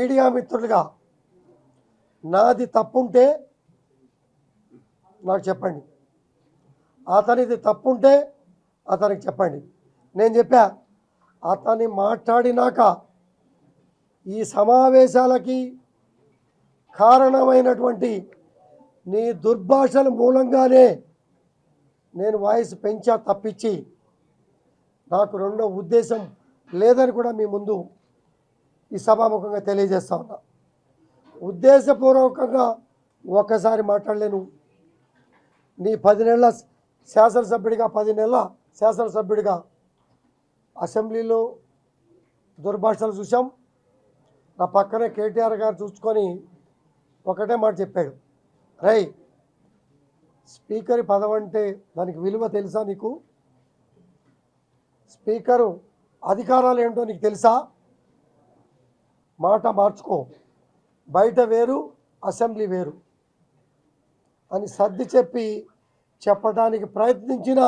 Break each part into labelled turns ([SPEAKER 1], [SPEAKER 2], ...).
[SPEAKER 1] Media మిత్రులుగా నాది తప్పుంటే నాకు చెప్పండి, అతనిది తప్పుంటే అతనికి చెప్పండి. నేను చెప్పా, అతన్ని మాట్లాడినాక ఈ సమావేశాలకి కారణమైనటువంటి నీ దుర్భాషల మూలంగానే నేను వాయిస్ పెంచా తప్పించి నాకు రెండో ఉద్దేశం లేదని కూడా మీ ముందు ఈ సభాముఖంగా తెలియజేస్తా ఉన్నా. ఉద్దేశపూర్వకంగా ఒక్కసారి మాట్లాడలేను. నీ 10 నెలల శాసనసభ్యుడిగా 10 నెలల శాసనసభ్యుడిగా అసెంబ్లీలో దుర్భాషలు చూసాం. నా పక్కనే కేటీఆర్ గారు చూసుకొని ఒకటే మాట చెప్పాడు, రై స్పీకర్ పదవి అంటే దానికి విలువ తెలుసా నీకు? స్పీకరు అధికారాలు ఏంటో నీకు తెలుసా? మాట మార్చుకో, బయట వేరు అసెంబ్లీ వేరు అని సర్ది చెప్పడానికి ప్రయత్నించినా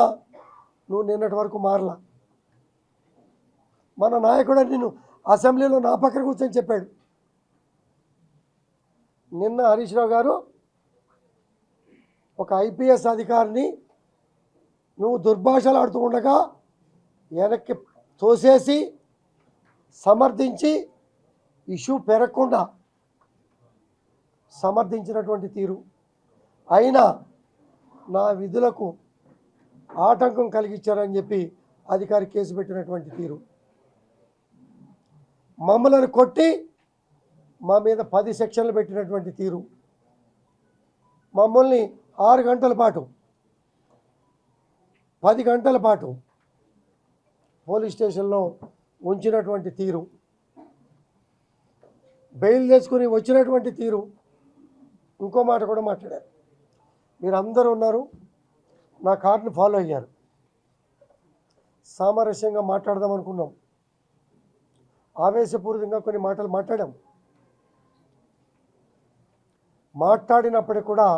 [SPEAKER 1] నువ్వు నిన్నటి వరకు మారలా. మన నాయకుడు నిన్ను అసెంబ్లీలో నా పక్కన కూర్చొని చెప్పాడు. నిన్న హరీష్ రావు గారు ఒక ఐపీఎస్ అధికారిని నువ్వు దుర్భాషలు ఆడుతూ ఉండగా వెనక్కి తోసేసి సమర్థించి ఇష్యూ పెరగకుండా సమర్థించినటువంటి తీరు, అయినా నా విధులకు ఆటంకం కలిగించారని చెప్పి అధికారి కేసు పెట్టినటువంటి తీరు, మమ్మల్ని కొట్టి మా మీద 10 సెక్షన్లు పెట్టినటువంటి తీరు, మమ్మల్ని 6 గంటల పాటు 10 గంటల పాటు పోలీస్ స్టేషన్లో ఉంచినటువంటి తీరు, బెయిల్ చేసుకుని వచ్చినటువంటి తీరు. ఇంకో మాట కూడా మాట్లాడారు. మీరందరూ ఉన్నారు, నా కార్డుని ఫాలో అయ్యారు. సామరస్యంగా మాట్లాడదాం అనుకున్నాం, ఆవేశపూరితంగా కొన్ని మాటలు మాట్లాడినప్పటికీ కూడా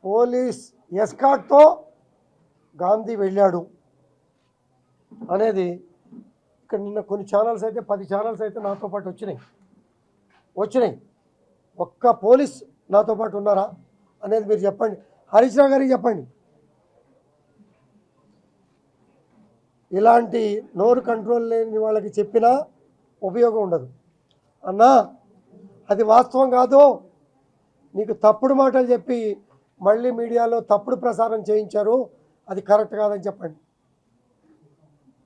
[SPEAKER 1] పోలీస్ ఎస్కార్ట్తో గాంధీ వెళ్ళాడు అనేది ఇక్కడ నిన్న కొన్ని ఛానల్స్ అయితే 10 ఛానల్స్ అయితే నాతో పాటు వచ్చినాయి. ఒక్క పోలీస్ నాతో పాటు ఉన్నారా అనేది మీరు చెప్పండి. హరీష్ రావు గారికి చెప్పండి. ఇలాంటి నోరు కంట్రోల్ లేని వాళ్ళకి చెప్పినా ఉపయోగం ఉండదు. అన్నా అది వాస్తవం కాదు, నీకు తప్పుడు మాటలు చెప్పి మళ్ళీ మీడియాలో తప్పుడు ప్రసారం చేయించారు, అది కరెక్ట్ కాదని చెప్పండి.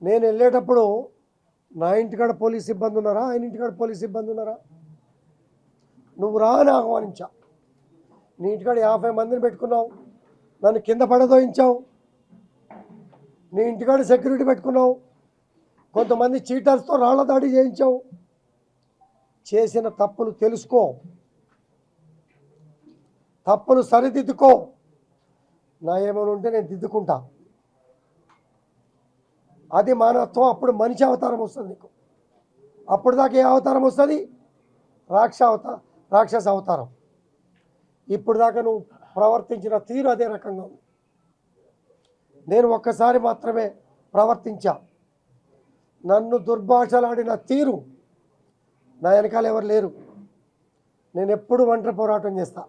[SPEAKER 1] నేను వెళ్ళేటప్పుడు నా ఇంటికాడ పోలీస్ సిబ్బంది ఉన్నారా, ఆయన ఇంటికాడ పోలీస్ సిబ్బంది ఉన్నారా? నువ్వు రా అని ఆహ్వానించా. నీ ఇంటికాడ 50 మందిని పెట్టుకున్నావు, నన్ను కింద పడదోయించావు. నీ ఇంటికాడ సెక్యూరిటీ పెట్టుకున్నావు, కొంతమంది చీటర్స్తో రాళ్ల దాడి చేయించావు. చేసిన తప్పులు తెలుసుకో, తప్పులు సరిదిద్దుకో. నా ఏమైనా ఉంటే నేను దిద్దుకుంటా. అది మానవత్వం. అప్పుడు మనిషి అవతారం వస్తుంది నీకు. అప్పుడు దాకా ఏ అవతారం వస్తుంది? రాక్షస అవతారం. ఇప్పుడు దాకా నువ్వు ప్రవర్తించిన తీరు అదే రకంగా ఉంది. నేను ఒక్కసారి మాత్రమే ప్రవర్తించా. నన్ను దుర్భాషలాడిన తీరు నా వెనకాల ఎవరు లేరు. నేను ఎప్పుడు ఒంటరి పోరాటం చేస్తా.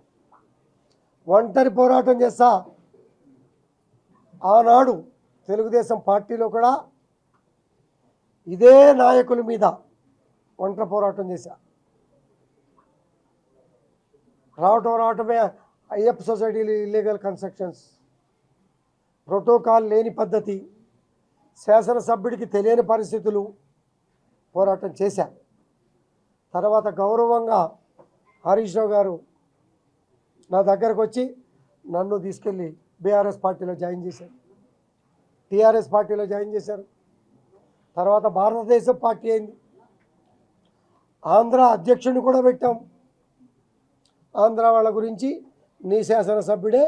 [SPEAKER 1] ఆనాడు తెలుగుదేశం పార్టీలో కూడా ఇదే నాయకుల మీద ఒంటరి పోరాటం చేశా. రావటమే అయ్యప్ప సొసైటీలు ఇల్లీగల్ కన్స్ట్రక్షన్స్, ప్రోటోకాల్ లేని పద్ధతి, శాసనసభ్యుడికి తెలియని పరిస్థితులు పోరాటం చేశా. తర్వాత గౌరవంగా హరీష్ రావు గారు నా దగ్గరకు వచ్చి నన్ను తీసుకెళ్ళి బీఆర్ఎస్ పార్టీలో జాయిన్ చేశారు, టీఆర్ఎస్ పార్టీలో జాయిన్ చేశారు. తర్వాత భారతదేశం పార్టీ అయింది. ఆంధ్ర అధ్యక్షుడిని కూడా పెట్టాం. ఆంధ్ర వాళ్ళ గురించి నీ శాసనసభ్యుడే,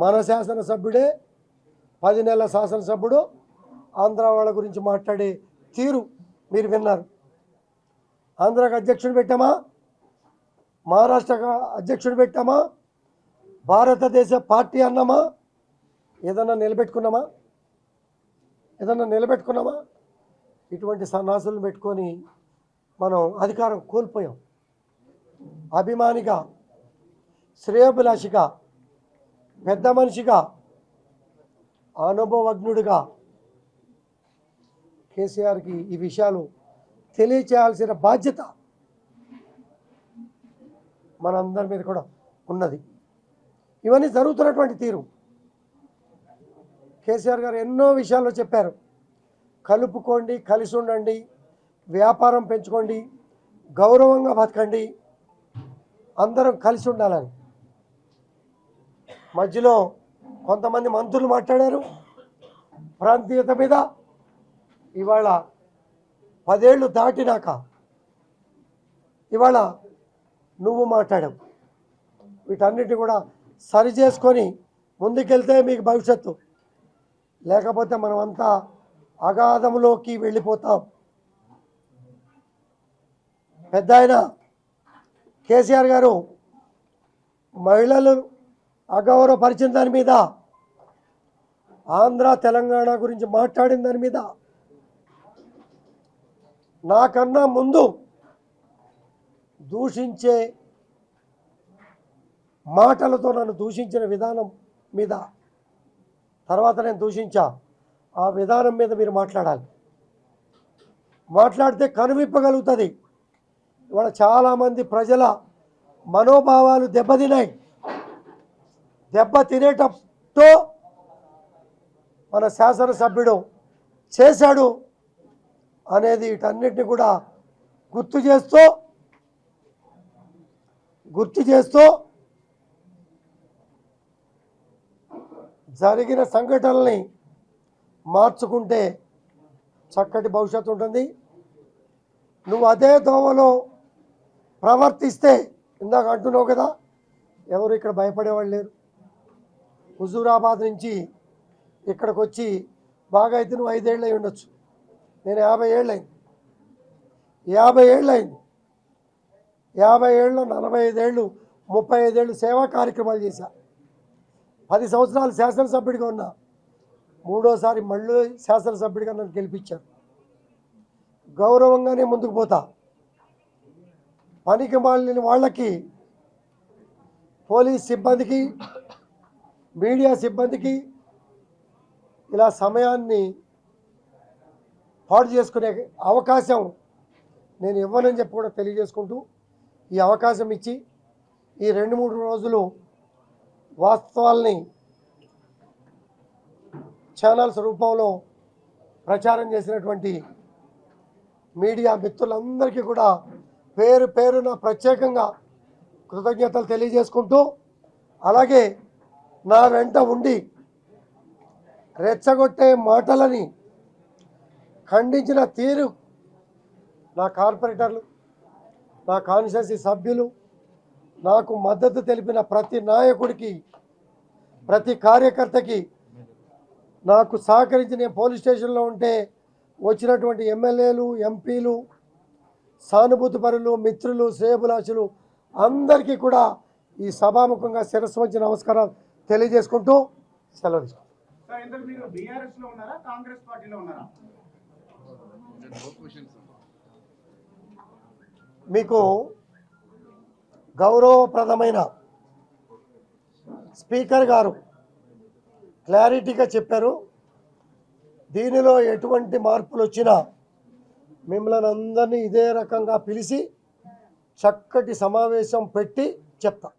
[SPEAKER 1] మన శాసనసభ్యుడే, 10 నెలల శాసనసభ్యుడు ఆంధ్ర వాళ్ళ గురించి మాట్లాడే తీరు మీరు విన్నారు. ఆంధ్రాకి అధ్యక్షుడు పెట్టామా, మహారాష్ట్రకు అధ్యక్షుడు పెట్టామా, భారతదేశ పార్టీ అన్నామా, ఏదన్నా నిలబెట్టుకున్నామా? ఇటువంటి సన్నాసులను పెట్టుకొని మనం అధికారం కోల్పోయాం. అభిమానిగా, శ్రేయోభిలాషిగా, పెద్ద మనిషిగా, అనుభవజ్ఞుడిగా కేసీఆర్కి ఈ విషయాలు తెలియచేయాల్సిన బాధ్యత మనందరి మీద కూడా ఉన్నది. ఇవన్నీ జరుగుతున్నటువంటి తీరు. కేసీఆర్ గారు ఎన్నో విషయాల్లో చెప్పారు. కలుపుకోండి, కలిసి ఉండండి, వ్యాపారం పెంచుకోండి, గౌరవంగా బతకండి, అందరం కలిసి ఉండాలని. మధ్యలో కొంతమంది మంత్రులు మాట్లాడారు ప్రాంతీయత మీద. ఇవాళ 10 ఏళ్ళు దాటినాక ఇవాళ నువ్వు మాట్లాడావు. వీటన్నిటిని కూడా సరి చేసుకొని ముందుకెళ్తే మీకు భవిష్యత్తు, లేకపోతే మనమంతా అగాధంలోకి వెళ్ళిపోతాం. పెద్ద ఆయన కేసీఆర్ గారు మహిళలు అగౌరవపరిచిన దాని మీద, ఆంధ్ర తెలంగాణ గురించి మాట్లాడిన దాని మీద నాకన్నా ముందు దూషించే మాటలతో నన్ను దూషించిన విధానం మీద, తర్వాత నేను దూషించా ఆ విధానం మీద మీరు మాట్లాడాలి. మాట్లాడితే కనువిప్పగలుగుతుంది. ఇవాళ చాలామంది ప్రజల మనోభావాలు దెబ్బతిన్నాయి. దెబ్బ తినేటప్పుడు మన శాసనసభ్యుడు చేశాడు అనేది వీటన్నిటిని కూడా గుర్తు చేస్తూ జరిగిన సంఘటనల్ని మార్చుకుంటే చక్కటి భవిష్యత్తు ఉంటుంది. నువ్వు అదే దోవలో ప్రవర్తిస్తే, ఇందాక అంటున్నావు కదా, ఎవరు ఇక్కడ భయపడేవాళ్ళు లేరు. హుజూరాబాద్ నుంచి ఇక్కడికి వచ్చి బాగా అయితే నువ్వు 5 ఏళ్ళు అయి ఉండొచ్చు. నేను 50 ఏళ్ళు అయింది. 50 ఏళ్ళు అయింది. 50 ఏళ్ళు, 45 ఏళ్ళు, 35 ఏళ్ళు సేవా కార్యక్రమాలు చేశా. 10 సంవత్సరాలు శాసనసభ్యుడిగా ఉన్నా. 3వసారి మళ్ళీ శాసనసభ్యుడిగా నన్ను గెలిపించారు. గౌరవంగానే ముందుకు పోతా. పనికి మాలిన వాళ్ళకి, పోలీస్ సిబ్బందికి, మీడియా సిబ్బందికి ఇలా సమయాన్ని పాడు చేసుకునే అవకాశం నేను ఇవ్వనని చెప్పి కూడా తెలియజేసుకుంటూ, ఈ అవకాశం ఇచ్చి ఈ 2-3 రోజులు వాస్తవాల్ని ఛానల్స్ రూపంలో ప్రచారం చేసినటువంటి మీడియా మిత్రులందరికీ కూడా పేరు పేరున ప్రత్యేకంగా కృతజ్ఞతలు తెలియజేసుకుంటూ, అలాగే నా వెంట ఉండి రెచ్చగొట్టే మాటలని ఖండించిన తీరు నా కార్పొరేటర్లు, నా కాన్స్టిట్యూన్సీ సభ్యులు, నాకు మద్దతు తెలిపిన ప్రతి నాయకుడికి, ప్రతి కార్యకర్తకి, నాకు సహకరించి నేను పోలీస్ స్టేషన్లో ఉంటే వచ్చినటువంటి ఎమ్మెల్యేలు, ఎంపీలు, సానుభూతిపరులు, మిత్రులు, శ్రేయోభిలాషులు అందరికీ కూడా ఈ సభాముఖంగా శిరస్సు వంచి నమస్కారాలు తెలియజేసుకుంటూ సెలవు తీసుకుంటాం. మీకు గౌరవప్రదమైన స్పీకర్ గారు క్లారిటీగా చెప్పారు. దీనిలో ఎటువంటి మార్పులు వచ్చినా మిమ్మల్ని అందరినీ ఇదే రకంగా పిలిచి చక్కటి సమావేశం పెట్టి చెప్తా.